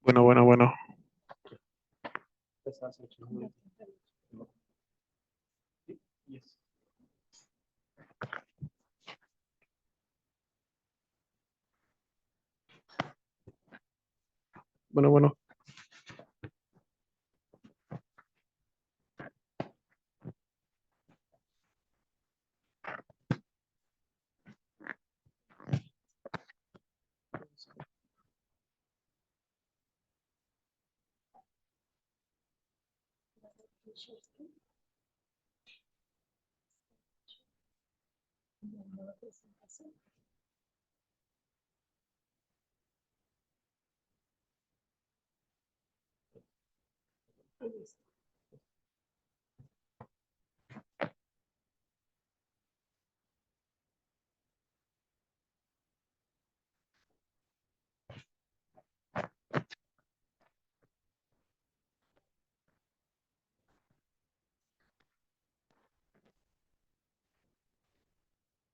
Bueno, bueno, bueno. Bueno, bueno.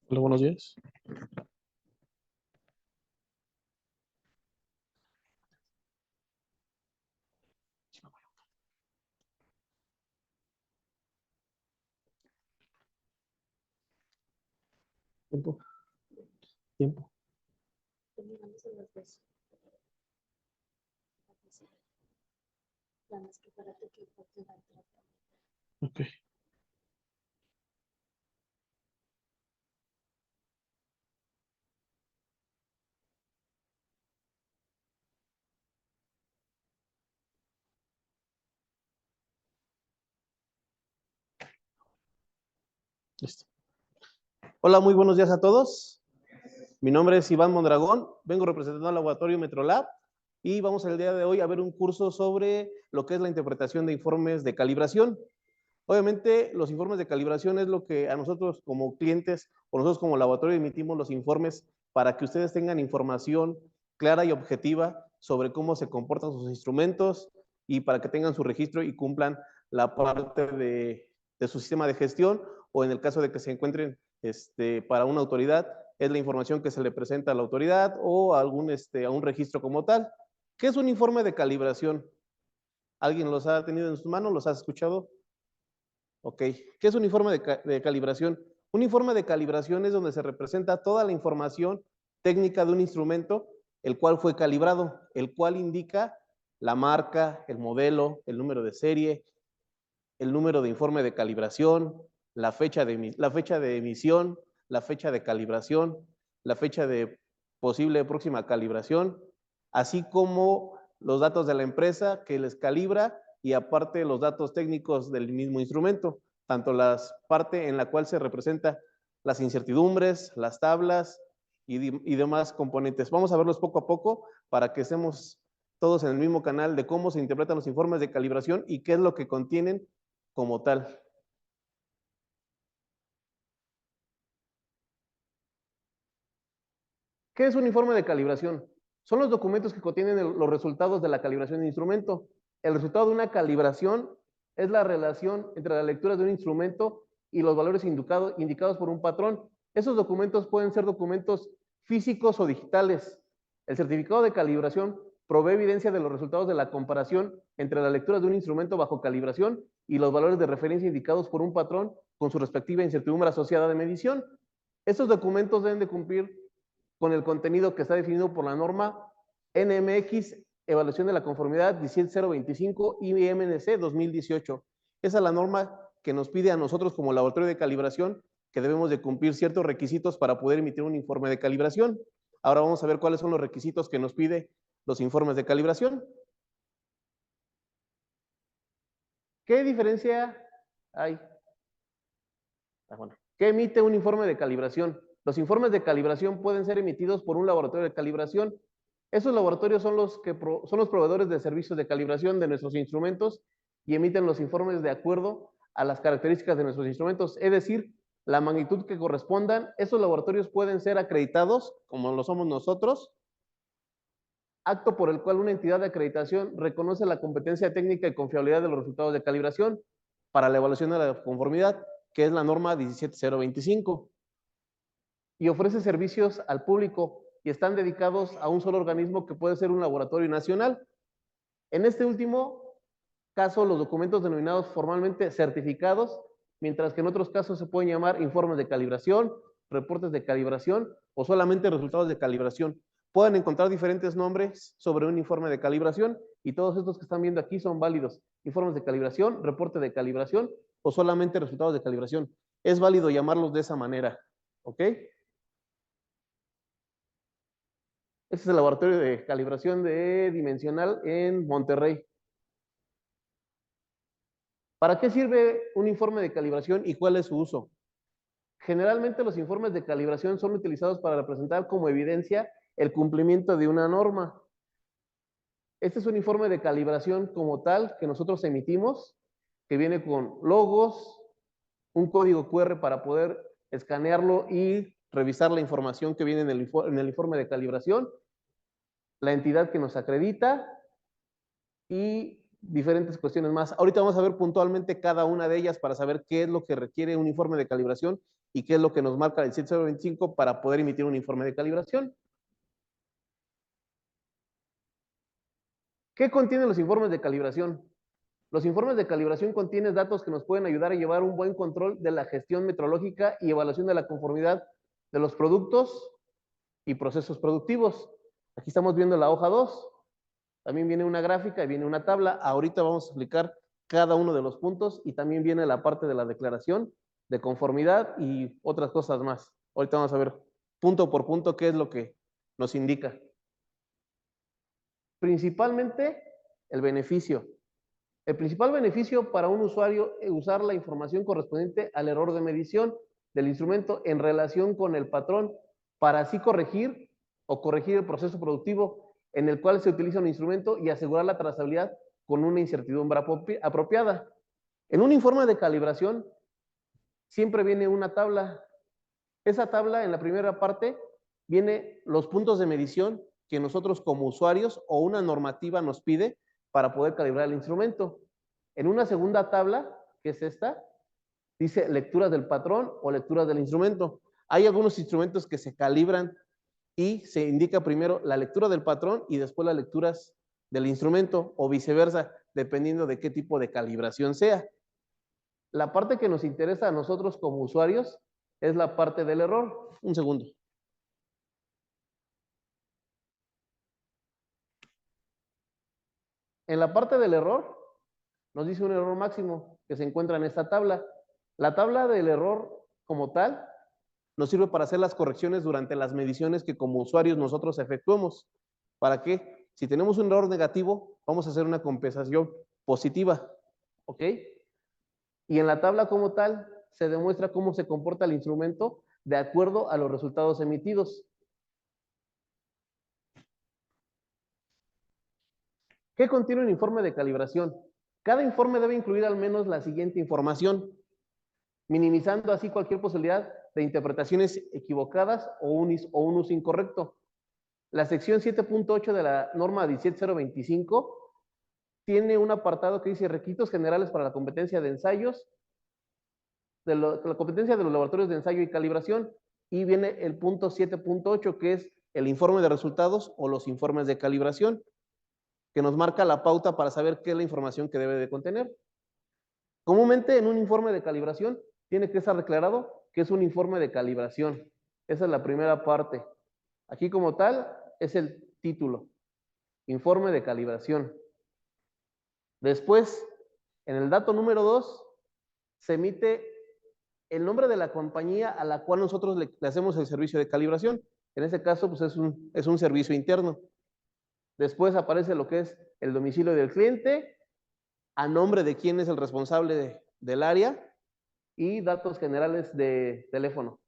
Hola, buenos días. Tiempo, tiempo. Ok, listo. Hola, muy buenos días a todos. Mi nombre es Iván Mondragón, vengo representando al laboratorio Metrolab y vamos el día de hoy a ver un curso sobre lo que es la interpretación de informes de calibración. Obviamente, los informes de calibración es lo que a nosotros como clientes o nosotros como laboratorio emitimos los informes para que ustedes tengan información clara y objetiva sobre cómo se comportan sus instrumentos y para que tengan su registro y cumplan la parte de su sistema de gestión o en el caso de que se encuentren para una autoridad, es la información que se le presenta a la autoridad o a un registro como tal. ¿Qué es un informe de calibración? ¿Alguien los ha tenido en sus manos? ¿Los ha escuchado? Ok. ¿Qué es un informe de calibración? Un informe de calibración es donde se representa toda la información técnica de un instrumento, el cual fue calibrado, el cual indica la marca, el modelo, el número de serie, el número de informe de calibración, la fecha de emisión, la fecha de calibración, la fecha de posible próxima calibración, así como los datos de la empresa que les calibra y aparte los datos técnicos del mismo instrumento, tanto la parte en la cual se representa las incertidumbres, las tablas y demás componentes. Vamos a verlos poco a poco para que estemos todos en el mismo canal de cómo se interpretan los informes de calibración y qué es lo que contienen como tal. ¿Qué es un informe de calibración? Son los documentos que contienen los resultados de la calibración de instrumento. El resultado de una calibración es la relación entre la lectura de un instrumento y los valores indicados por un patrón. Esos documentos pueden ser documentos físicos o digitales. El certificado de calibración provee evidencia de los resultados de la comparación entre la lectura de un instrumento bajo calibración y los valores de referencia indicados por un patrón con su respectiva incertidumbre asociada de medición. Estos documentos deben de cumplir con el contenido que está definido por la norma NMX, Evaluación de la Conformidad 17025 IMNC 2018. Esa es la norma que nos pide a nosotros como laboratorio de calibración que debemos de cumplir ciertos requisitos para poder emitir un informe de calibración. Ahora vamos a ver cuáles son los requisitos que nos pide los informes de calibración. ¿Qué diferencia hay? Bueno, ¿qué emite un informe de calibración? Los informes de calibración pueden ser emitidos por un laboratorio de calibración. Esos laboratorios son los proveedores de servicios de calibración de nuestros instrumentos y emiten los informes de acuerdo a las características de nuestros instrumentos, es decir, la magnitud que correspondan. Esos laboratorios pueden ser acreditados, como lo somos nosotros, acto por el cual una entidad de acreditación reconoce la competencia técnica y confiabilidad de los resultados de calibración para la evaluación de la conformidad, que es la norma 17025, y ofrece servicios al público y están dedicados a un solo organismo que puede ser un laboratorio nacional. En este último caso, los documentos denominados formalmente certificados, mientras que en otros casos se pueden llamar informes de calibración, reportes de calibración o solamente resultados de calibración. Pueden encontrar diferentes nombres sobre un informe de calibración y todos estos que están viendo aquí son válidos. Informes de calibración, reporte de calibración o solamente resultados de calibración. Es válido llamarlos de esa manera. ¿Ok? Este es el laboratorio de calibración de dimensional en Monterrey. ¿Para qué sirve un informe de calibración y cuál es su uso? Generalmente los informes de calibración son utilizados para representar como evidencia el cumplimiento de una norma. Este es un informe de calibración como tal que nosotros emitimos, que viene con logos, un código QR para poder escanearlo y revisar la información que viene en el informe de calibración, la entidad que nos acredita y diferentes cuestiones más. Ahorita vamos a ver puntualmente cada una de ellas para saber qué es lo que requiere un informe de calibración y qué es lo que nos marca el 7025 para poder emitir un informe de calibración. ¿Qué contienen los informes de calibración? Los informes de calibración contienen datos que nos pueden ayudar a llevar un buen control de la gestión metrológica y evaluación de la conformidad de los productos y procesos productivos. Aquí estamos viendo la hoja 2. También viene una gráfica y viene una tabla. Ahorita vamos a explicar cada uno de los puntos y también viene la parte de la declaración de conformidad y otras cosas más. Ahorita vamos a ver punto por punto qué es lo que nos indica. Principalmente el beneficio. El principal beneficio para un usuario es usar la información correspondiente al error de medición del instrumento en relación con el patrón para así corregir el proceso productivo en el cual se utiliza un instrumento y asegurar la trazabilidad con una incertidumbre apropiada. En un informe de calibración siempre viene una tabla. Esa tabla en la primera parte viene los puntos de medición que nosotros como usuarios o una normativa nos pide para poder calibrar el instrumento. En una segunda tabla, que es esta, dice lecturas del patrón o lecturas del instrumento. Hay algunos instrumentos que se calibran y se indica primero la lectura del patrón y después las lecturas del instrumento o viceversa, dependiendo de qué tipo de calibración sea. La parte que nos interesa a nosotros como usuarios es la parte del error. Un segundo. En la parte del error, nos dice un error máximo que se encuentra en esta tabla. La tabla del error como tal nos sirve para hacer las correcciones durante las mediciones que como usuarios nosotros efectuemos. ¿Para qué? Si tenemos un error negativo, vamos a hacer una compensación positiva. ¿Ok? Y en la tabla como tal, se demuestra cómo se comporta el instrumento de acuerdo a los resultados emitidos. ¿Qué contiene un informe de calibración? Cada informe debe incluir al menos la siguiente información, minimizando así cualquier posibilidad de interpretaciones equivocadas o un uso incorrecto. La sección 7.8 de la norma 17025 tiene un apartado que dice requisitos generales para la competencia de ensayos, la competencia de los laboratorios de ensayo y calibración, y viene el punto 7.8 que es el informe de resultados o los informes de calibración, que nos marca la pauta para saber qué es la información que debe de contener. Comúnmente en un informe de calibración tiene que estar declarado que es un informe de calibración. Esa es la primera parte. Aquí como tal es el título, informe de calibración. Después, en el dato número 2, se emite el nombre de la compañía a la cual nosotros le hacemos el servicio de calibración. En este caso, pues es un servicio interno. Después aparece lo que es el domicilio del cliente, a nombre de quién es el responsable del área y datos generales de teléfono.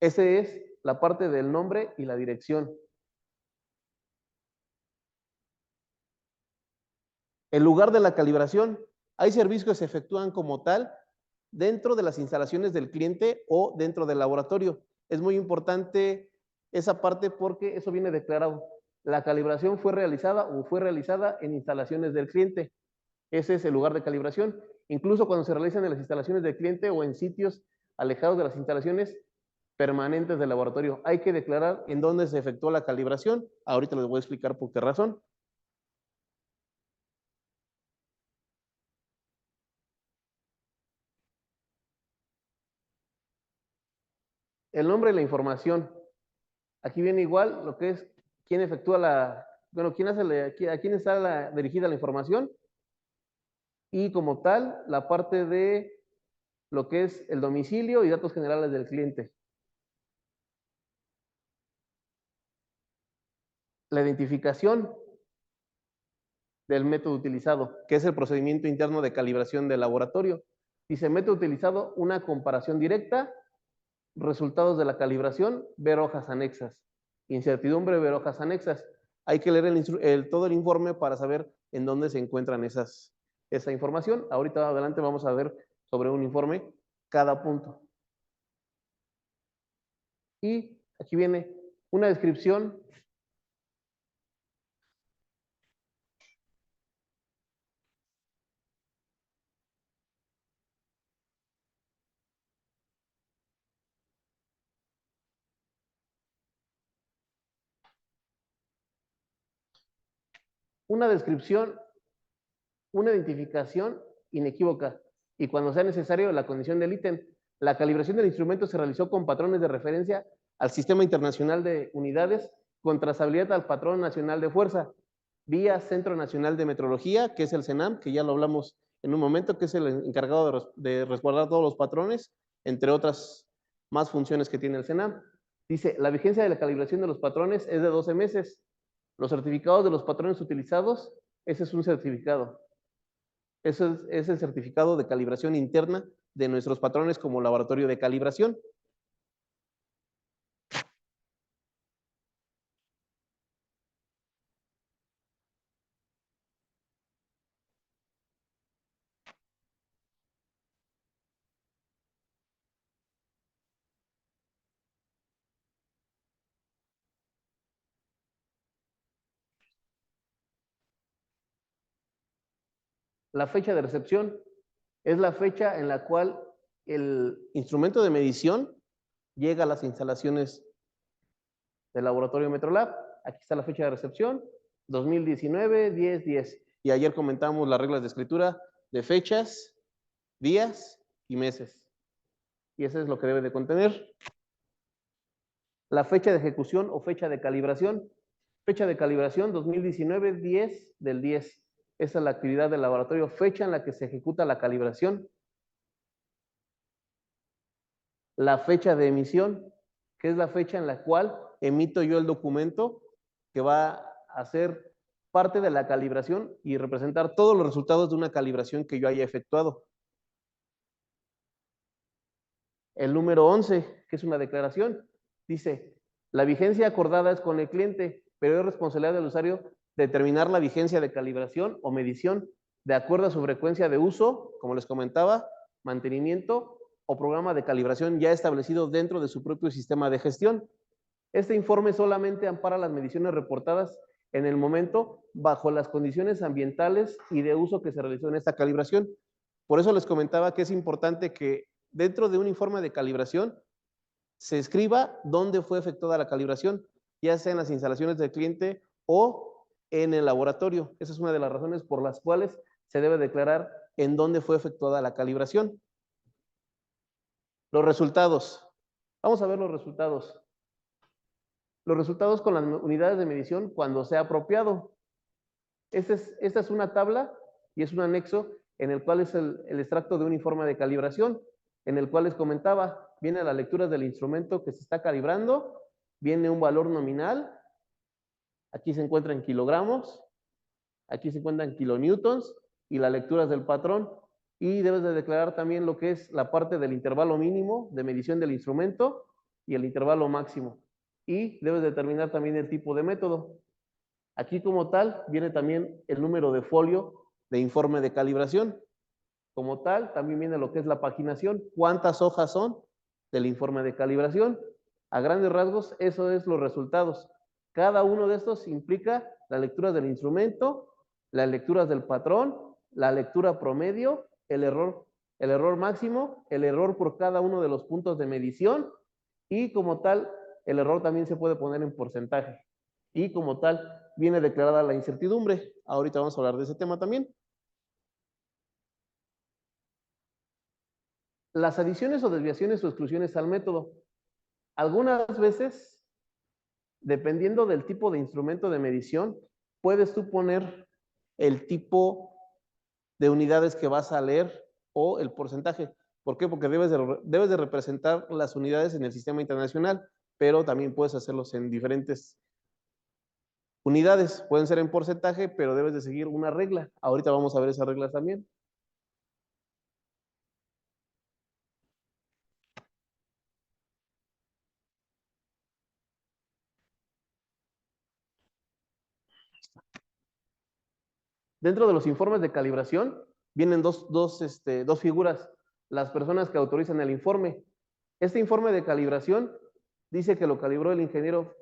Esa es la parte del nombre y la dirección. El lugar de la calibración. Hay servicios que se efectúan como tal dentro de las instalaciones del cliente o dentro del laboratorio. Es muy importante esa parte porque eso viene declarado. La calibración fue realizada en instalaciones del cliente. Ese es el lugar de calibración. Incluso cuando se realizan en las instalaciones del cliente o en sitios alejados de las instalaciones permanentes del laboratorio, hay que declarar en dónde se efectuó la calibración. Ahorita les voy a explicar por qué razón. el nombre y la información. Aquí viene igual lo que es quién efectúa quién hace a quién está dirigida la información, y como tal, la parte de lo que es el domicilio y datos generales del cliente. La identificación del método utilizado, que es el procedimiento interno de calibración del laboratorio. Dice, método utilizado, una comparación directa, resultados de la calibración, ver hojas anexas. Incertidumbre, ver hojas anexas. Hay que leer todo el informe para saber en dónde se encuentran esa información. Ahorita adelante vamos a ver sobre un informe cada punto. Y aquí viene una descripción una descripción, una identificación inequívoca y cuando sea necesario la condición del ítem. La calibración del instrumento se realizó con patrones de referencia al Sistema Internacional de Unidades con trazabilidad al Patrón Nacional de Fuerza, vía Centro Nacional de Metrología, que es el CENAM, que ya lo hablamos en un momento, que es el encargado de resguardar todos los patrones, entre otras más funciones que tiene el CENAM. Dice, la vigencia de la calibración de los patrones es de 12 meses. Los certificados de los patrones utilizados, ese es un certificado. Eso es el certificado de calibración interna de nuestros patrones como laboratorio de calibración. La fecha de recepción es la fecha en la cual el instrumento de medición llega a las instalaciones del laboratorio Metrolab. Aquí está la fecha de recepción, 2019, 10-10. Y ayer comentamos las reglas de escritura de fechas, días y meses. Y eso es lo que debe de contener. La fecha de ejecución o fecha de calibración. Fecha de calibración 2019, 10 del 10. Esa es la actividad del laboratorio, fecha en la que se ejecuta la calibración. La fecha de emisión, que es la fecha en la cual emito yo el documento que va a ser parte de la calibración y representar todos los resultados de una calibración que yo haya efectuado. El número 11, que es una declaración, dice, la vigencia acordada es con el cliente, pero es responsabilidad del usuario determinar la vigencia de calibración o medición de acuerdo a su frecuencia de uso, como les comentaba, mantenimiento o programa de calibración ya establecido dentro de su propio sistema de gestión. Este informe solamente ampara las mediciones reportadas en el momento bajo las condiciones ambientales y de uso que se realizó en esta calibración. Por eso les comentaba que es importante que dentro de un informe de calibración se escriba dónde fue efectuada la calibración, ya sea en las instalaciones del cliente o en el laboratorio. Esa es una de las razones por las cuales se debe declarar en dónde fue efectuada la calibración. Los resultados. Vamos a ver los resultados. Los resultados con las unidades de medición cuando sea apropiado. Esta es una tabla y es un anexo en el cual es el extracto de un informe de calibración, en el cual les comentaba, viene la lectura del instrumento que se está calibrando, viene un valor nominal, aquí se encuentra en kilogramos, aquí se encuentran kilonewtons y las lecturas del patrón, y debes de declarar también lo que es la parte del intervalo mínimo de medición del instrumento y el intervalo máximo. Y debes determinar también el tipo de método. Aquí como tal viene también el número de folio de informe de calibración. Como tal, también viene lo que es la paginación, cuántas hojas son del informe de calibración. A grandes rasgos, eso es los resultados. Cada uno de estos implica las lecturas del instrumento, las lecturas del patrón, la lectura promedio, el error máximo, el error por cada uno de los puntos de medición y como tal, el error también se puede poner en porcentaje. Y como tal, viene declarada la incertidumbre. Ahorita vamos a hablar de ese tema también. Las adiciones o desviaciones o exclusiones al método. Algunas veces, dependiendo del tipo de instrumento de medición, puedes tú poner el tipo de unidades que vas a leer o el porcentaje. ¿Por qué? Porque debes de representar las unidades en el sistema internacional, pero también puedes hacerlos en diferentes unidades. Pueden ser en porcentaje, pero debes de seguir una regla. Ahorita vamos a ver esas reglas también. Dentro de los informes de calibración vienen dos figuras, las personas que autorizan el informe. Este informe de calibración dice que lo calibró el ingeniero.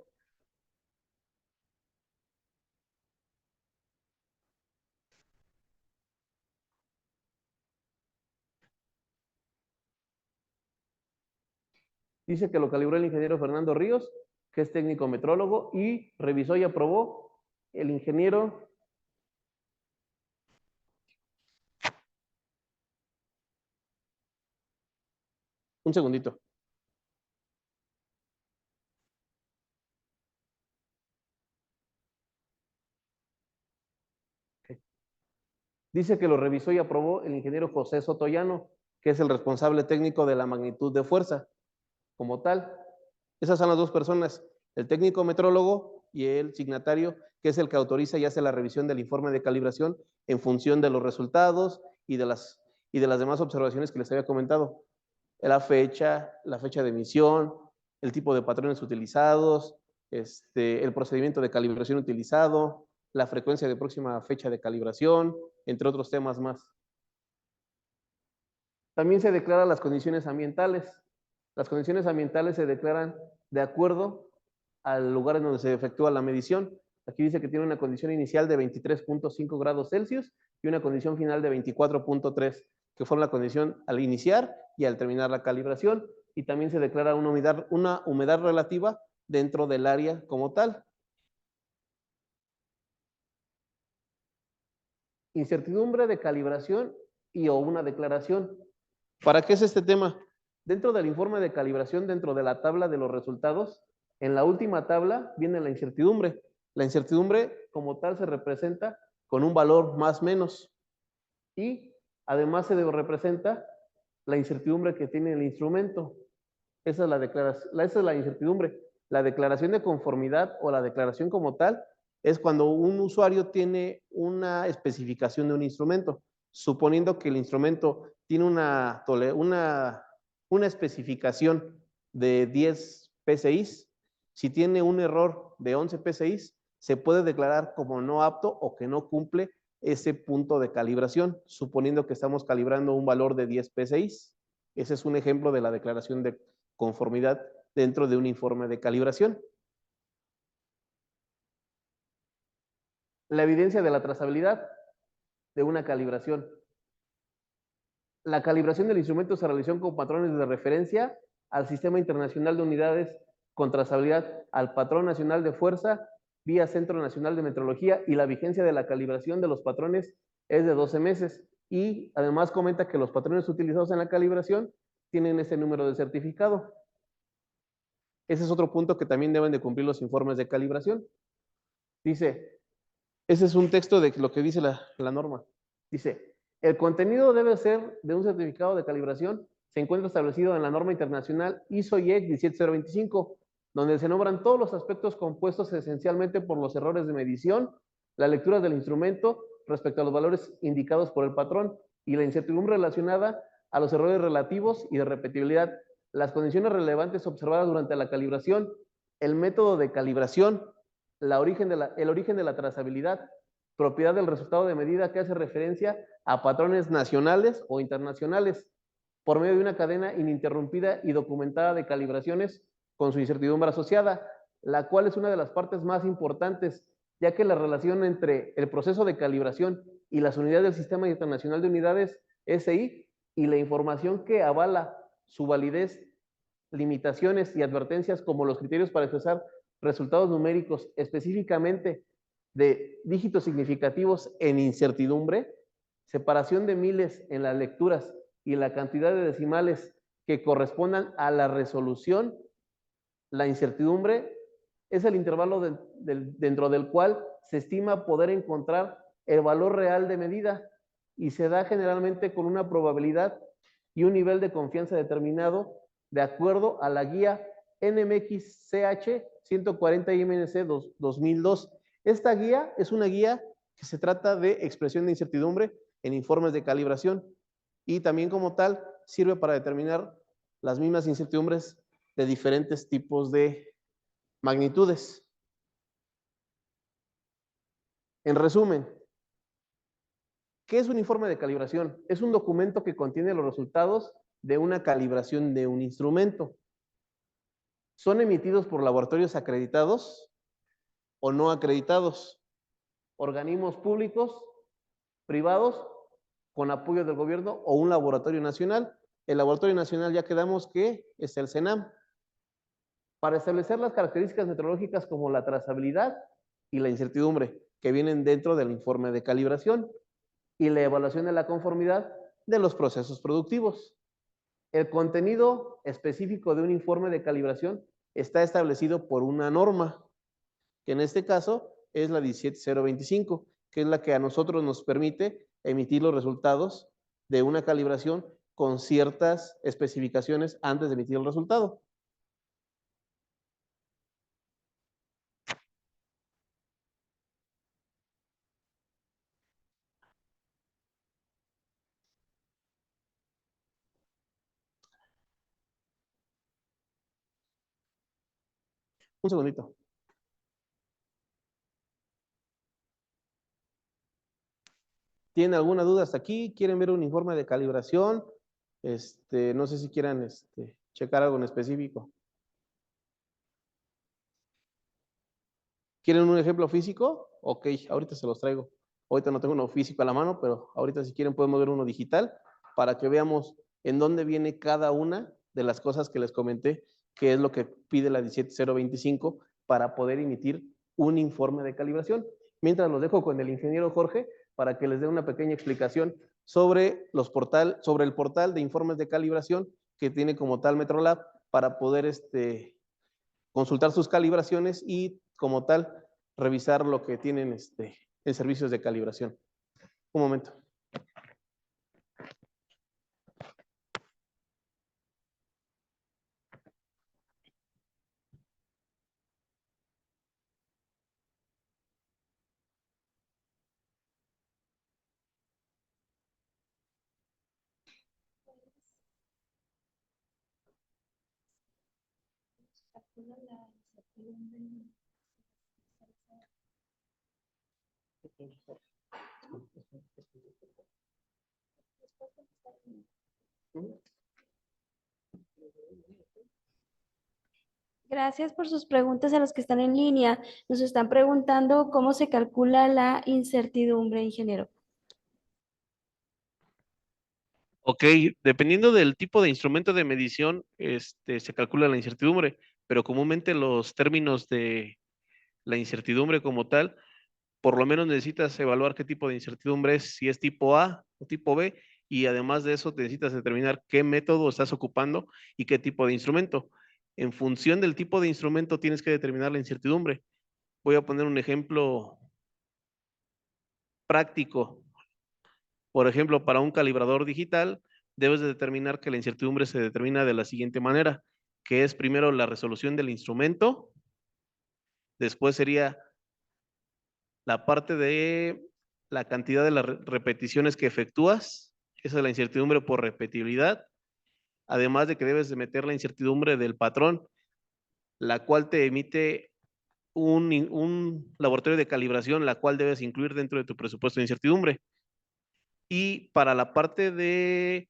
Dice que lo calibró el ingeniero Fernando Ríos, que es técnico metrólogo, y revisó y aprobó el ingeniero. Un segundito. Dice que lo revisó y aprobó el ingeniero José Sotoyano, que es el responsable técnico de la magnitud de fuerza, como tal. Esas son las dos personas, el técnico metrólogo y el signatario, que es el que autoriza y hace la revisión del informe de calibración en función de los resultados y de las demás observaciones que les había comentado. La fecha de emisión, el tipo de patrones utilizados, el procedimiento de calibración utilizado, la frecuencia de próxima fecha de calibración, entre otros temas más. También se declaran las condiciones ambientales. Las condiciones ambientales se declaran de acuerdo al lugar en donde se efectúa la medición. Aquí dice que tiene una condición inicial de 23.5 grados Celsius y una condición final de 24.3, que fue la condición al iniciar y al terminar la calibración. Y también se declara una humedad relativa dentro del área como tal. Incertidumbre de calibración y o una declaración. ¿Para qué es este tema? Dentro del informe de calibración, dentro de la tabla de los resultados, en la última tabla viene la incertidumbre. La incertidumbre como tal se representa con un valor más menos y además se representa la incertidumbre que tiene el instrumento. Esa es la declaración, esa es la incertidumbre. La declaración de conformidad o la declaración como tal es cuando un usuario tiene una especificación de un instrumento, suponiendo que el instrumento tiene una especificación de 10 PSI. Si tiene un error de 11 PSI, se puede declarar como no apto o que no cumple ese punto de calibración, suponiendo que estamos calibrando un valor de 10 PSI. Ese es un ejemplo de la declaración de conformidad dentro de un informe de calibración. La evidencia de la trazabilidad de una calibración. La calibración del instrumento se realizó con patrones de referencia al Sistema Internacional de Unidades con trazabilidad, al Patrón Nacional de Fuerza, vía Centro Nacional de Metrología, y la vigencia de la calibración de los patrones es de 12 meses. Y además comenta que los patrones utilizados en la calibración tienen ese número de certificado. Ese es otro punto que también deben de cumplir los informes de calibración. Dice, ese es un texto de lo que dice la norma. Dice, el contenido debe ser de un certificado de calibración, se encuentra establecido en la norma internacional ISO-IEC 17025, donde se nombran todos los aspectos compuestos esencialmente por los errores de medición, la lectura del instrumento respecto a los valores indicados por el patrón y la incertidumbre relacionada a los errores relativos y de repetibilidad, las condiciones relevantes observadas durante la calibración, el método de calibración, el origen de la trazabilidad, propiedad del resultado de medida que hace referencia a patrones nacionales o internacionales, por medio de una cadena ininterrumpida y documentada de calibraciones con su incertidumbre asociada, la cual es una de las partes más importantes, ya que la relación entre el proceso de calibración y las unidades del Sistema Internacional de Unidades, SI, y la información que avala su validez, limitaciones y advertencias como los criterios para expresar resultados numéricos específicamente de dígitos significativos en incertidumbre, separación de miles en las lecturas y la cantidad de decimales que correspondan a la resolución La incertidumbre es el intervalo dentro del cual se estima poder encontrar el valor real de medida y se da generalmente con una probabilidad y un nivel de confianza determinado de acuerdo a la guía NMXCH 140 IMNC 2002. Esta guía es una guía que se trata de expresión de incertidumbre en informes de calibración y también como tal sirve para determinar las mismas incertidumbres de diferentes tipos de magnitudes. En resumen, ¿qué es un informe de calibración? Es un documento que contiene los resultados de una calibración de un instrumento. Son emitidos por laboratorios acreditados o no acreditados, organismos públicos, privados, con apoyo del gobierno o un laboratorio nacional. El laboratorio nacional ya quedamos que es el CENAM. Para establecer las características meteorológicas como la trazabilidad y la incertidumbre que vienen dentro del informe de calibración y la evaluación de la conformidad de los procesos productivos. El contenido específico de un informe de calibración está establecido por una norma, que en este caso es la 17025, que es la que a nosotros nos permite emitir los resultados de una calibración con ciertas especificaciones antes de emitir el resultado. Un segundito. ¿Tienen alguna duda hasta aquí? ¿Quieren ver un informe de calibración? No sé si quieran checar algo en específico. ¿Quieren un ejemplo físico? Ok, ahorita se los traigo. Ahorita no tengo uno físico a la mano, pero ahorita si quieren podemos ver uno digital para que veamos en dónde viene cada una de las cosas que les comenté, que es lo que pide la 17025 para poder emitir un informe de calibración. Mientras los dejo con el ingeniero Jorge para que les dé una pequeña explicación sobre el portal de informes de calibración que tiene como tal Metrolab para poder consultar sus calibraciones y como tal revisar lo que tienen en servicios de calibración. Un momento. Gracias por sus preguntas a los que están en línea. Nos están preguntando cómo se calcula la incertidumbre, ingeniero. Ok, dependiendo del tipo de instrumento de medición, se calcula la incertidumbre, pero comúnmente los términos de la incertidumbre como tal, por lo menos necesitas evaluar qué tipo de incertidumbre es, si es tipo A o tipo B, y además de eso necesitas determinar qué método estás ocupando y qué tipo de instrumento. En función del tipo de instrumento tienes que determinar la incertidumbre. Voy a poner un ejemplo práctico. Por ejemplo, para un calibrador digital, debes de determinar que la incertidumbre se determina de la siguiente manera, que es primero la resolución del instrumento, después sería la parte de la cantidad de las repeticiones que efectúas, esa es la incertidumbre por repetibilidad, además de que debes de meter la incertidumbre del patrón, la cual te emite un laboratorio de calibración, la cual debes incluir dentro de tu presupuesto de incertidumbre. Y para la parte de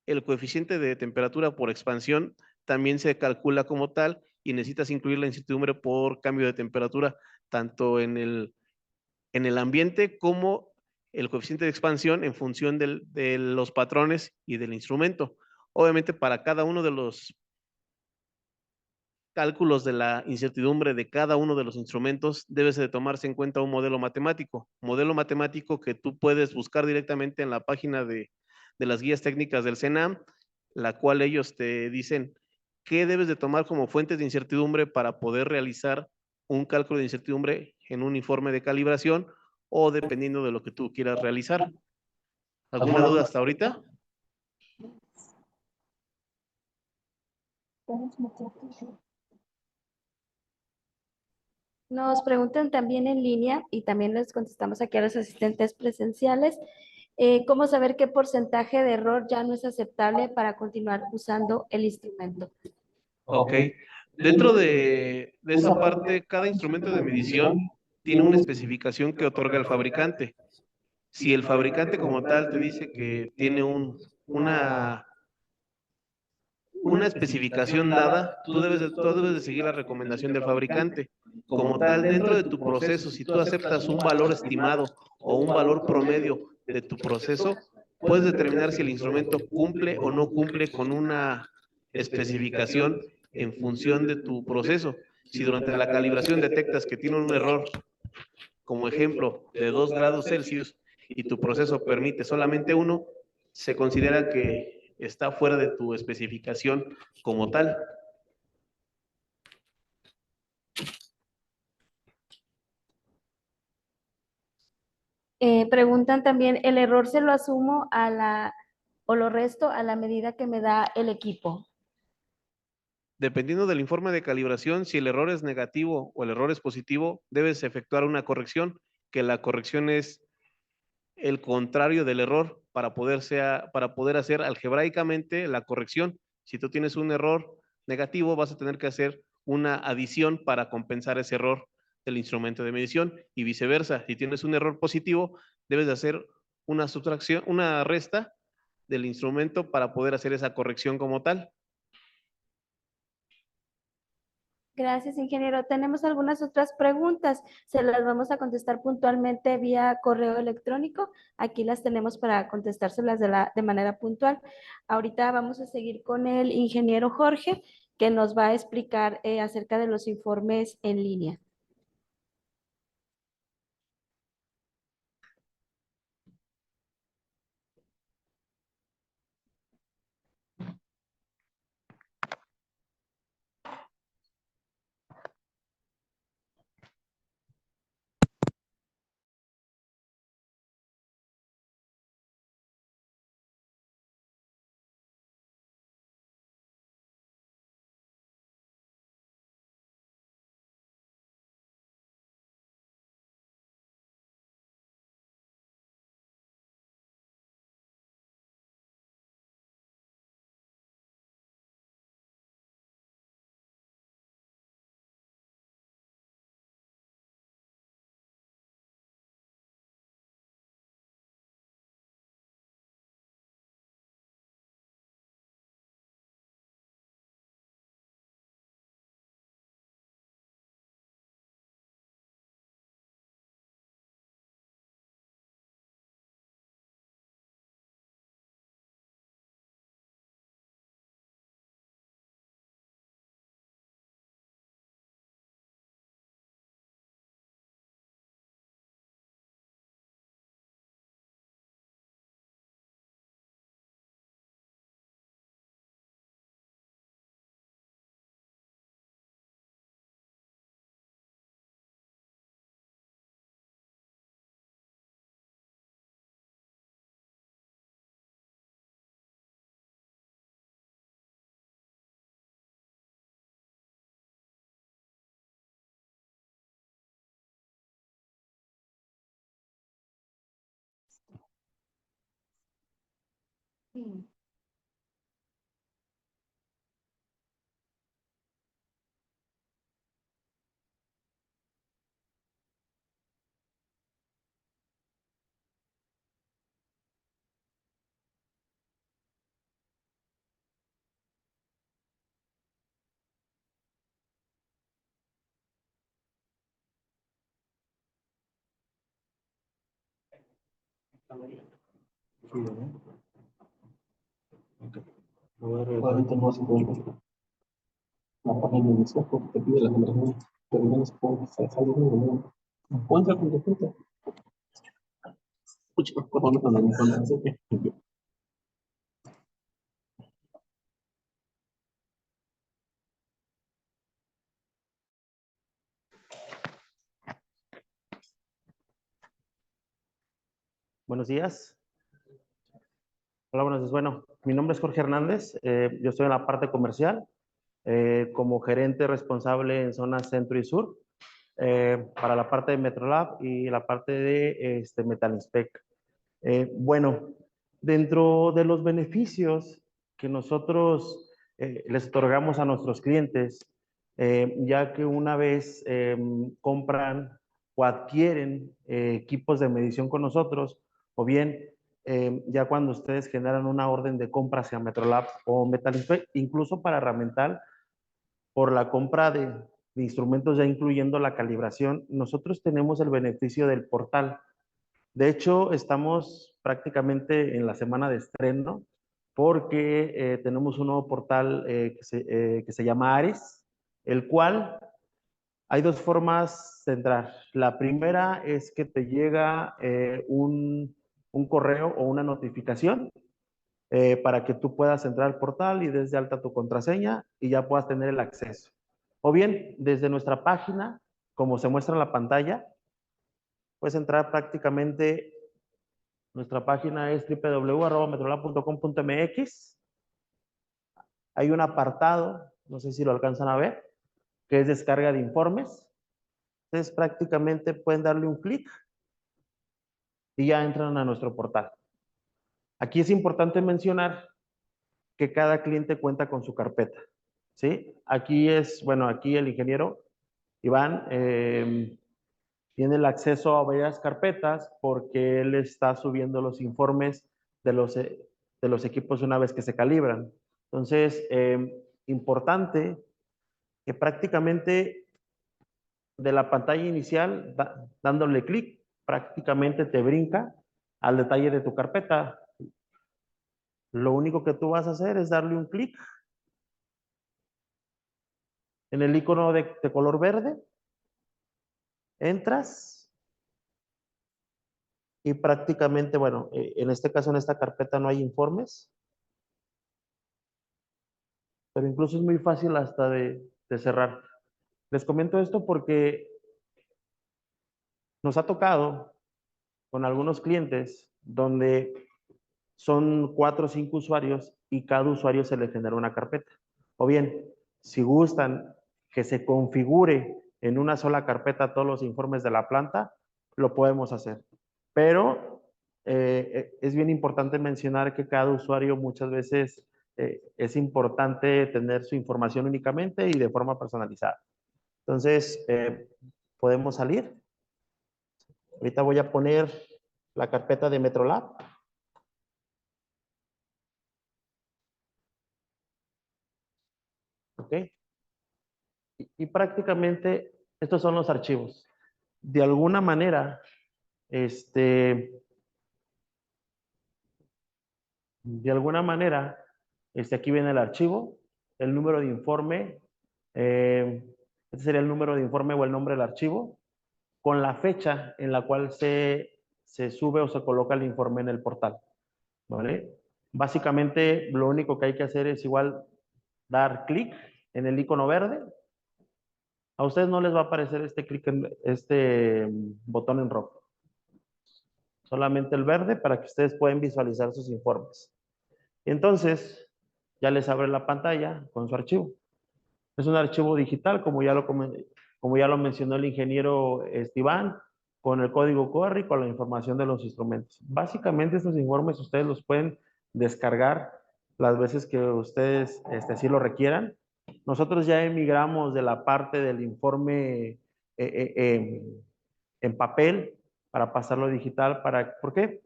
el coeficiente de temperatura por expansión también se calcula como tal y necesitas incluir la incertidumbre por cambio de temperatura, tanto en el ambiente como el coeficiente de expansión en función de los patrones y del instrumento. Obviamente para cada uno de los cálculos de la incertidumbre de cada uno de los instrumentos debe de tomarse en cuenta un modelo matemático que tú puedes buscar directamente en la página de las guías técnicas del CENAM, la cual ellos te dicen ¿qué debes de tomar como fuentes de incertidumbre para poder realizar un cálculo de incertidumbre en un informe de calibración o dependiendo de lo que tú quieras realizar? ¿Alguna duda hasta ahorita? Nos preguntan también en línea y también les contestamos aquí a los asistentes presenciales, ¿cómo saber qué porcentaje de error ya no es aceptable para continuar usando el instrumento? Ok. Dentro de esa parte, cada instrumento de medición tiene una especificación que otorga el fabricante. Si el fabricante como tal te dice que tiene una especificación dada, tú debes de seguir la recomendación del fabricante. Como tal, dentro de tu proceso, si tú aceptas un valor estimado o un valor promedio de tu proceso, puedes determinar si el instrumento cumple o no cumple con una especificación en función de tu proceso. Si durante la calibración detectas que tiene un error, como ejemplo, de 2 grados Celsius y tu proceso permite solamente uno, se considera que está fuera de tu especificación como tal. Preguntan también, ¿el error se lo asumo o lo resto a la medida que me da el equipo? Dependiendo del informe de calibración, si el error es negativo o el error es positivo, debes efectuar una corrección, que la corrección es el contrario del error para poder hacer algebraicamente la corrección. Si tú tienes un error negativo, vas a tener que hacer una adición para compensar ese error del instrumento de medición y viceversa. Si tienes un error positivo, debes de hacer una sustracción, una resta del instrumento para poder hacer esa corrección como tal. Gracias, ingeniero. Tenemos algunas otras preguntas. Se las vamos a contestar puntualmente vía correo electrónico. Aquí las tenemos para contestárselas de manera puntual. Ahorita vamos a seguir con el ingeniero Jorge, que nos va a explicar acerca de los informes en línea. Obviamente no se puede la página inicial porque te pide la numeración, pero no se puede salir de nuevo. Encuentra con tu cuenta. Pucha, por favor, no me encuentras. Buenos días. Hola, buenos días. Bueno, mi nombre es Jorge Hernández. Yo estoy en la parte comercial como gerente responsable en zonas centro y sur para la parte de Metrolab y la parte de Metal Inspect. Bueno, dentro de los beneficios que nosotros les otorgamos a nuestros clientes, ya que una vez compran o adquieren equipos de medición con nosotros, o bien ya cuando ustedes generan una orden de compra hacia Metrolab o Metal Inspect, incluso para Ramental, por la compra de instrumentos ya incluyendo la calibración, nosotros tenemos el beneficio del portal. De hecho, estamos prácticamente en la semana de estreno porque tenemos un nuevo portal que se llama Ares, el cual hay dos formas de entrar. La primera es que te llega un correo o una notificación para que tú puedas entrar al portal y desde alta tu contraseña y ya puedas tener el acceso. O bien, desde nuestra página, como se muestra en la pantalla, puedes entrar prácticamente. Nuestra página es www.metrolab.com.mx. Hay un apartado, no sé si lo alcanzan a ver, que es descarga de informes. Entonces prácticamente pueden darle un clic y ya entran a nuestro portal. Aquí es importante mencionar que cada cliente cuenta con su carpeta. ¿Sí? Aquí es, bueno, aquí el ingeniero Iván tiene el acceso a varias carpetas porque él está subiendo los informes de los equipos una vez que se calibran. Entonces, importante que prácticamente de la pantalla inicial, dándole clic, prácticamente te brinca al detalle de tu carpeta. Lo único que tú vas a hacer es darle un clic en el icono de color verde, entras y prácticamente, bueno, en este caso en esta carpeta no hay informes, pero incluso es muy fácil hasta de cerrar. Les comento esto porque nos ha tocado con algunos clientes donde son 4 o 5 usuarios y cada usuario se le genera una carpeta. O bien, si gustan que se configure en una sola carpeta todos los informes de la planta, lo podemos hacer. Pero es bien importante mencionar que cada usuario muchas veces es importante tener su información únicamente y de forma personalizada. Entonces, podemos salir. Ahorita voy a poner la carpeta de Metrolab. ¿Ok? Y prácticamente estos son los archivos. De alguna manera, aquí viene el archivo, el número de informe, este sería el número de informe o el nombre del archivo, con la fecha en la cual se sube o se coloca el informe en el portal. ¿Vale? Básicamente, lo único que hay que hacer es igual dar clic en el icono verde. A ustedes no les va a aparecer este clic en este botón en rojo. Solamente el verde para que ustedes puedan visualizar sus informes. Y entonces, ya les abre la pantalla con su archivo. Es un archivo digital, como ya lo mencionó el ingeniero Iván, con el código QR y con la información de los instrumentos. Básicamente, estos informes ustedes los pueden descargar las veces que ustedes así lo requieran. Nosotros ya emigramos de la parte del informe en papel para pasarlo a digital. ¿Por qué?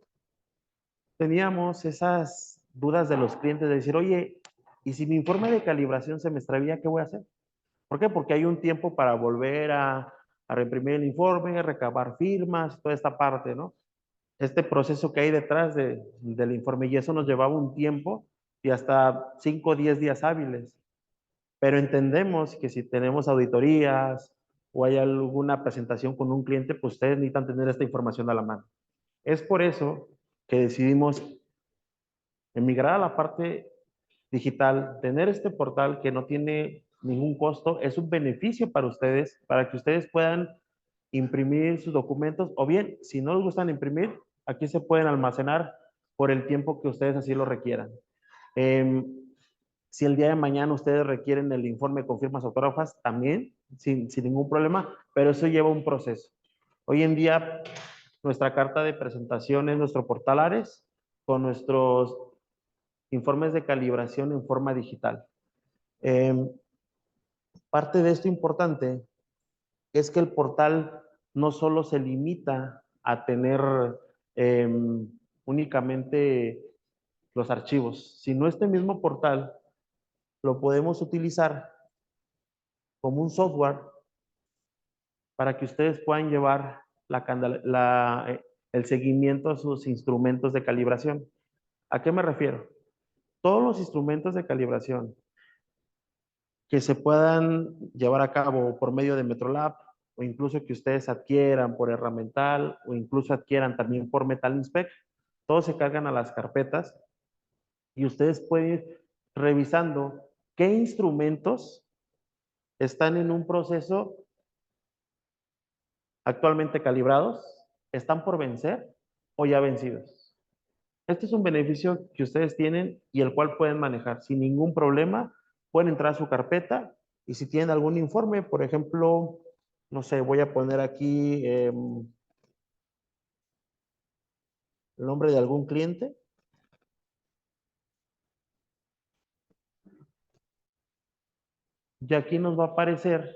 Teníamos esas dudas de los clientes de decir, oye, ¿y si mi informe de calibración se me extravía, qué voy a hacer? ¿Por qué? Porque hay un tiempo para volver a reimprimir el informe, recabar firmas, toda esta parte, ¿no? Este proceso que hay detrás del informe y eso nos llevaba un tiempo y hasta 5 o 10 días hábiles. Pero entendemos que si tenemos auditorías o hay alguna presentación con un cliente, pues ustedes necesitan tener esta información a la mano. Es por eso que decidimos emigrar a la parte digital, tener este portal que no tiene ningún costo, es un beneficio para ustedes, para que ustedes puedan imprimir sus documentos, o bien, si no les gustan imprimir, Aquí se pueden almacenar por el tiempo que ustedes así lo requieran. Em, si el día de mañana ustedes requieren el informe con firmas autógrafas, también, sin ningún problema, pero eso lleva un proceso. Hoy en día, nuestra carta de presentación es nuestro portal Ares con nuestros informes de calibración en forma digital. Parte de esto importante es que el portal no solo se limita a tener únicamente los archivos, sino este mismo portal lo podemos utilizar como un software para que ustedes puedan llevar el seguimiento a sus instrumentos de calibración. ¿A qué me refiero? Todos los instrumentos de calibración que se puedan llevar a cabo por medio de Metrolab o incluso que ustedes adquieran por herramental o incluso adquieran también por Metal Inspect, todos se cargan a las carpetas y ustedes pueden ir revisando qué instrumentos están en un proceso actualmente calibrados, están por vencer o ya vencidos. Este es un beneficio que ustedes tienen y el cual pueden manejar sin ningún problema. Pueden entrar a su carpeta y si tienen algún informe, por ejemplo, no sé, voy a poner aquí el nombre de algún cliente. Y aquí nos va a aparecer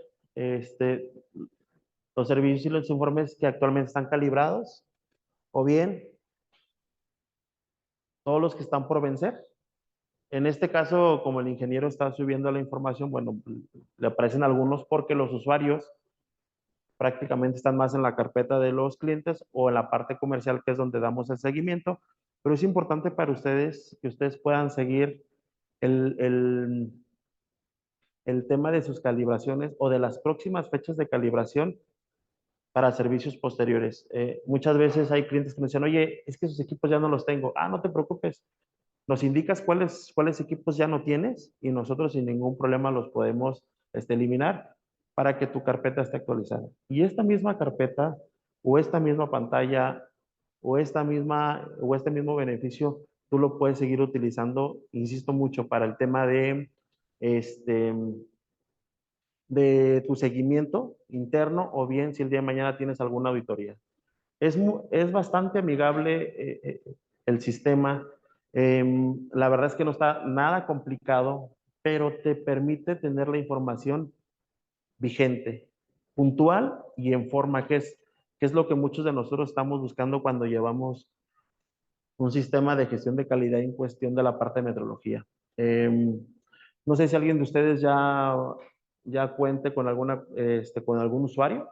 los servicios y los informes que actualmente están calibrados, o bien todos los que están por vencer. En este caso, como el ingeniero está subiendo la información, bueno, le aparecen algunos porque los usuarios prácticamente están más en la carpeta de los clientes o en la parte comercial, que es donde damos el seguimiento. Pero es importante para ustedes que ustedes puedan seguir el, el, el tema de sus calibraciones o de las próximas fechas de calibración para servicios posteriores. Muchas veces hay clientes que me dicen, oye, es que esos equipos ya no los tengo. Ah, no te preocupes. Nos indicas cuáles equipos ya no tienes y nosotros sin ningún problema los podemos eliminar para que tu carpeta esté actualizada. Y esta misma carpeta o esta misma pantalla o este mismo beneficio, tú lo puedes seguir utilizando, insisto mucho, para el tema este, de tu seguimiento interno o bien si el día de mañana tienes alguna auditoría. Es bastante amigable el sistema. La verdad es que no está nada complicado, pero te permite tener la información vigente, puntual y en forma, que es lo que muchos de nosotros estamos buscando cuando llevamos un sistema de gestión de calidad en cuestión de la parte de metrología. No sé si alguien de ustedes ya cuente con con algún usuario,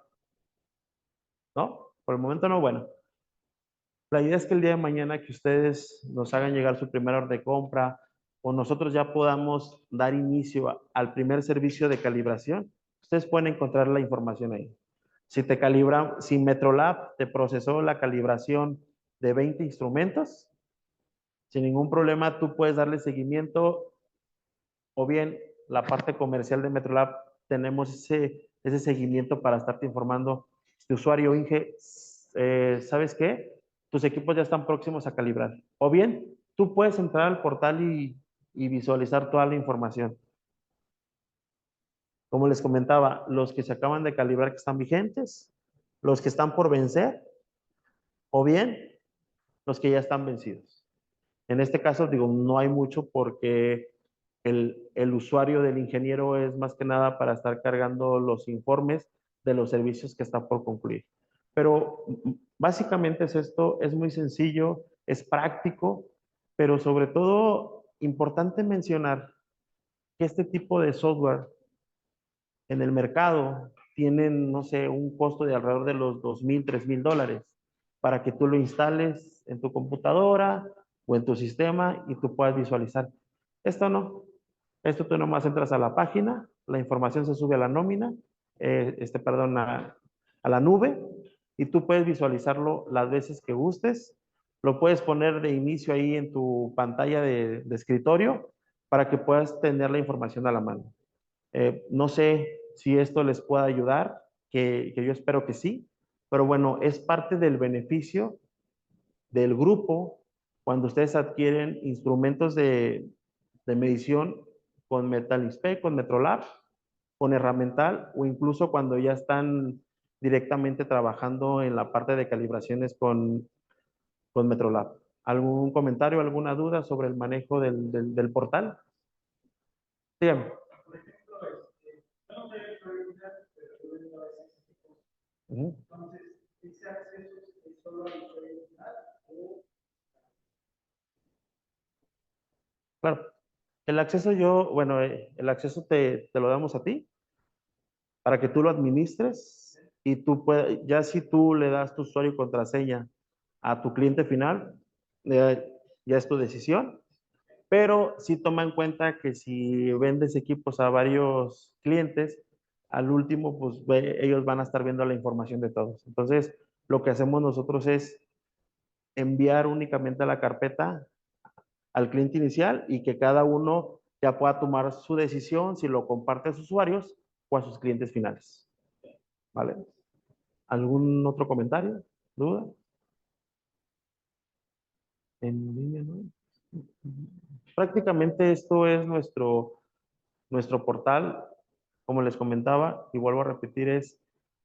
¿no? Por el momento no, bueno. La idea es que el día de mañana que ustedes nos hagan llegar su primera orden de compra o nosotros ya podamos dar inicio al primer servicio de calibración, ustedes pueden encontrar la información ahí. Si Metrolab te procesó la calibración de 20 instrumentos, sin ningún problema tú puedes darle seguimiento o bien la parte comercial de Metrolab tenemos ese seguimiento para estarte informando. Usuario Inge, ¿sabes qué? Tus equipos ya están próximos a calibrar. O bien, tú puedes entrar al portal y visualizar toda la información. Como les comentaba, los que se acaban de calibrar que están vigentes, los que están por vencer, o bien los que ya están vencidos. En este caso, digo, no hay mucho porque el usuario del ingeniero es más que nada para estar cargando los informes de los servicios que están por concluir. Pero básicamente es esto, es muy sencillo, es práctico, pero sobre todo importante mencionar que este tipo de software en el mercado tienen, no sé, un costo de alrededor de los $2,000, $3,000 para que tú lo instales en tu computadora o en tu sistema y tú puedas visualizar. Esto no. Esto tú nomás entras a la página, la información se sube a la nómina, perdón, a la nube y tú puedes visualizarlo las veces que gustes. Lo puedes poner de inicio ahí en tu pantalla de escritorio para que puedas tener la información a la mano. No sé si esto les pueda ayudar, que yo espero que sí, pero bueno, es parte del beneficio del grupo cuando ustedes adquieren instrumentos de medición con Metal Inspect, con Metrolab, con Herramental, o incluso cuando ya están directamente trabajando en la parte de calibraciones con Metrolab. ¿Algún comentario, alguna duda sobre el manejo del portal? Dígame. Ujú. Claro. El acceso bueno, el acceso te lo damos a ti para que tú lo administres y tú puedes, ya si tú le das tu usuario y contraseña a tu cliente final, ya es tu decisión, pero sí toma en cuenta que si vendes equipos a varios clientes, al último, pues ellos van a estar viendo la información de todos. Entonces, lo que hacemos nosotros es enviar únicamente a la carpeta al cliente inicial y que cada uno ya pueda tomar su decisión si lo comparte a sus usuarios o a sus clientes finales. ¿Vale? ¿Algún otro comentario? ¿Duda? En línea, ¿no? Prácticamente esto es nuestro portal. Como les comentaba, y vuelvo a repetir, es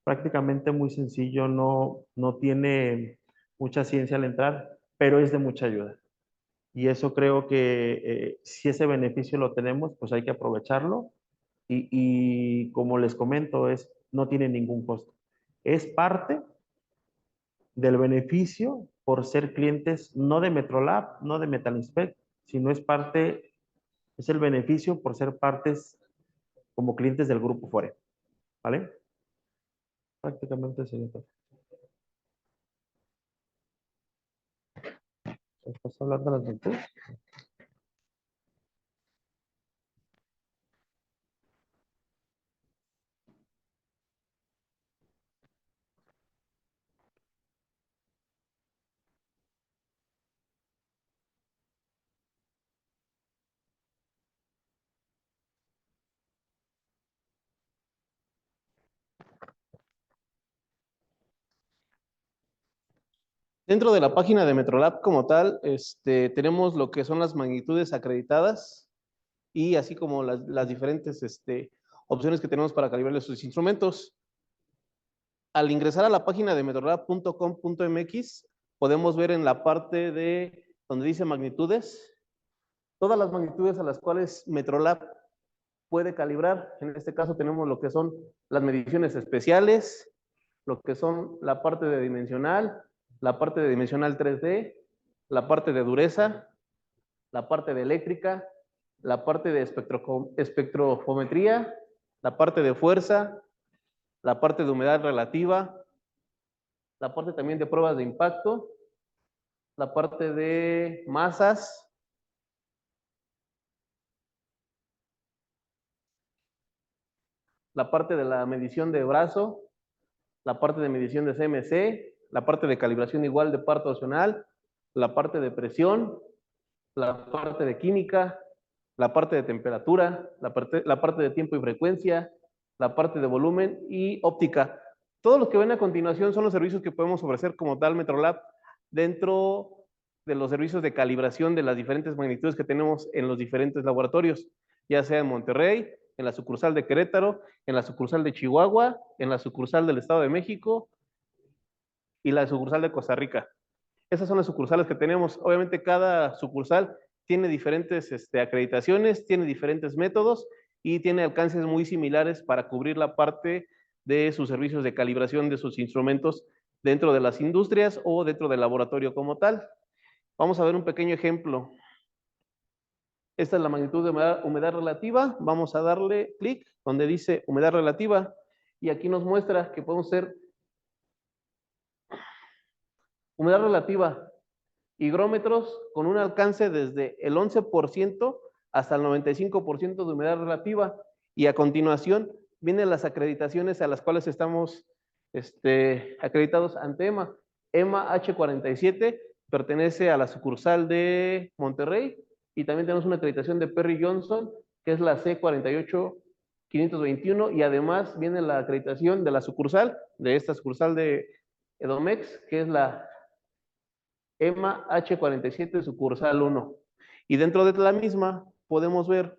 prácticamente muy sencillo, no tiene mucha ciencia al entrar, pero es de mucha ayuda. Y eso creo que si ese beneficio lo tenemos, pues hay que aprovecharlo. Y como les comento, no tiene ningún costo. Es parte del beneficio por ser clientes no de Metrolab, no de Metal Inspect, sino es el beneficio por ser partes como clientes del grupo Fore. ¿Vale? Prácticamente sería todo. ¿Estás hablando de las virtudes? Dentro de la página de Metrolab como tal, tenemos lo que son las magnitudes acreditadas y así como las diferentes opciones que tenemos para calibrar sus instrumentos. Al ingresar a la página de metrolab.com.mx, podemos ver en la parte de donde dice magnitudes, todas las magnitudes a las cuales Metrolab puede calibrar. En este caso tenemos lo que son las mediciones especiales, lo que son la parte de dimensional, la parte de dimensional 3D, la parte de dureza, la parte de eléctrica, la parte de espectrofometría, la parte de fuerza, la parte de humedad relativa, la parte también de pruebas de impacto, la parte de masas, la parte de la medición de brazo, la parte de medición de CMC, la parte de calibración igual de par torsional, la parte de presión, la parte de química, la parte de temperatura, la parte de tiempo y frecuencia, la parte de volumen y óptica. Todos los que ven a continuación son los servicios que podemos ofrecer como tal Metrolab dentro de los servicios de calibración de las diferentes magnitudes que tenemos en los diferentes laboratorios, ya sea en Monterrey, en la sucursal de Querétaro, en la sucursal de Chihuahua, en la sucursal del Estado de México y la sucursal de Costa Rica. Esas son las sucursales que tenemos. Obviamente cada sucursal tiene diferentes acreditaciones, tiene diferentes métodos y tiene alcances muy similares para cubrir la parte de sus servicios de calibración de sus instrumentos dentro de las industrias o dentro del laboratorio como tal. Vamos a ver un pequeño ejemplo. Esta es la magnitud de humedad relativa. Vamos a darle clic donde dice humedad relativa y aquí nos muestra que podemos hacer humedad relativa, higrómetros con un alcance desde el 11% hasta el 95% de humedad relativa. Y a continuación vienen las acreditaciones a las cuales estamos acreditados ante EMA. EMA H47 pertenece a la sucursal de Monterrey y también tenemos una acreditación de Perry Johnson, que es la C48521, y además viene la acreditación de la sucursal, de esta sucursal de Edomex, que es la EMA H47 sucursal 1. Y dentro de la misma podemos ver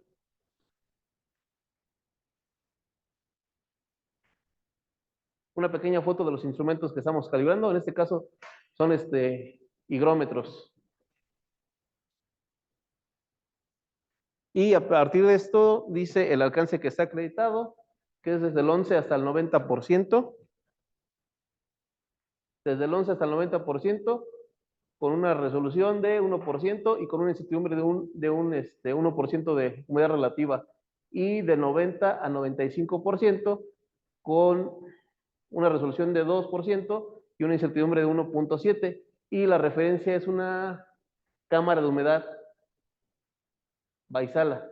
una pequeña foto de los instrumentos que estamos calibrando. En este caso son higrómetros. Y a partir de esto dice el alcance que está acreditado, que es desde el 11 hasta el 90%. Desde el 11 hasta el 90%, con una resolución de 1% y con una incertidumbre de 1% de humedad relativa. Y de 90 a 95% con una resolución de 2% y una incertidumbre de 1.7. Y la referencia es una cámara de humedad Vaisala.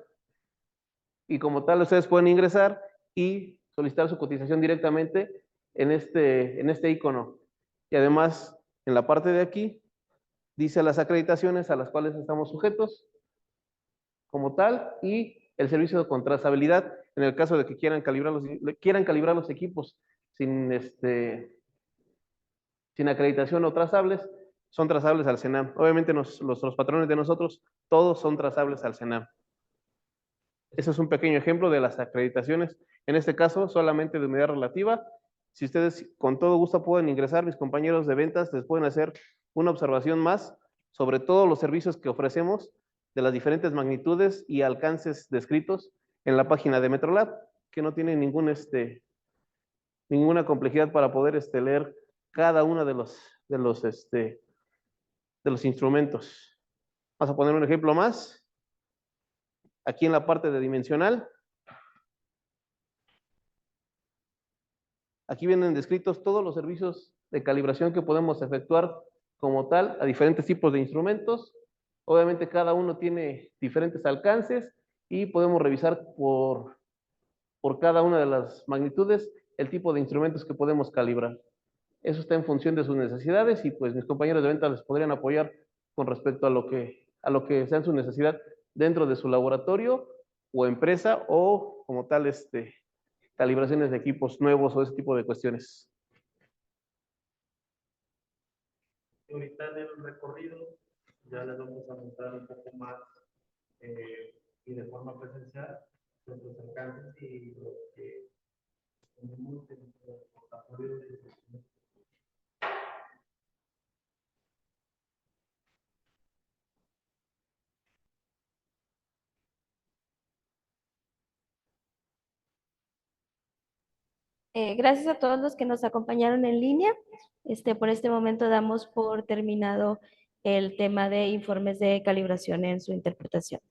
Y como tal, ustedes pueden ingresar y solicitar su cotización directamente en este icono. Y además, en la parte de aquí, dice las acreditaciones a las cuales estamos sujetos como tal y el servicio de contrastabilidad en el caso de que quieran calibrar los equipos sin acreditación o trazables, son trazables al CENAM. Obviamente los patrones de nosotros, todos son trazables al CENAM. Ese es un pequeño ejemplo de las acreditaciones, en este caso solamente de humedad relativa. Si ustedes con todo gusto pueden ingresar, mis compañeros de ventas les pueden hacer una observación más sobre todos los servicios que ofrecemos de las diferentes magnitudes y alcances descritos en la página de Metrolab, que no tiene ninguna complejidad para poder leer cada uno de los instrumentos. Vamos a poner un ejemplo más. Aquí en la parte de dimensional, aquí vienen descritos todos los servicios de calibración que podemos efectuar como tal a diferentes tipos de instrumentos. Obviamente cada uno tiene diferentes alcances y podemos revisar por cada una de las magnitudes el tipo de instrumentos que podemos calibrar. Eso está en función de sus necesidades y pues mis compañeros de venta les podrían apoyar con respecto a lo que sea su necesidad dentro de su laboratorio o empresa o como tal calibraciones de equipos nuevos o ese tipo de cuestiones. Ahorita en el recorrido ya les vamos a mostrar un poco más y de forma presencial nuestros alcances y lo que tenemos en nuestro portafolio de instrumentos. Gracias a todos los que nos acompañaron en línea. Por este momento damos por terminado el tema de informes de calibración en su interpretación.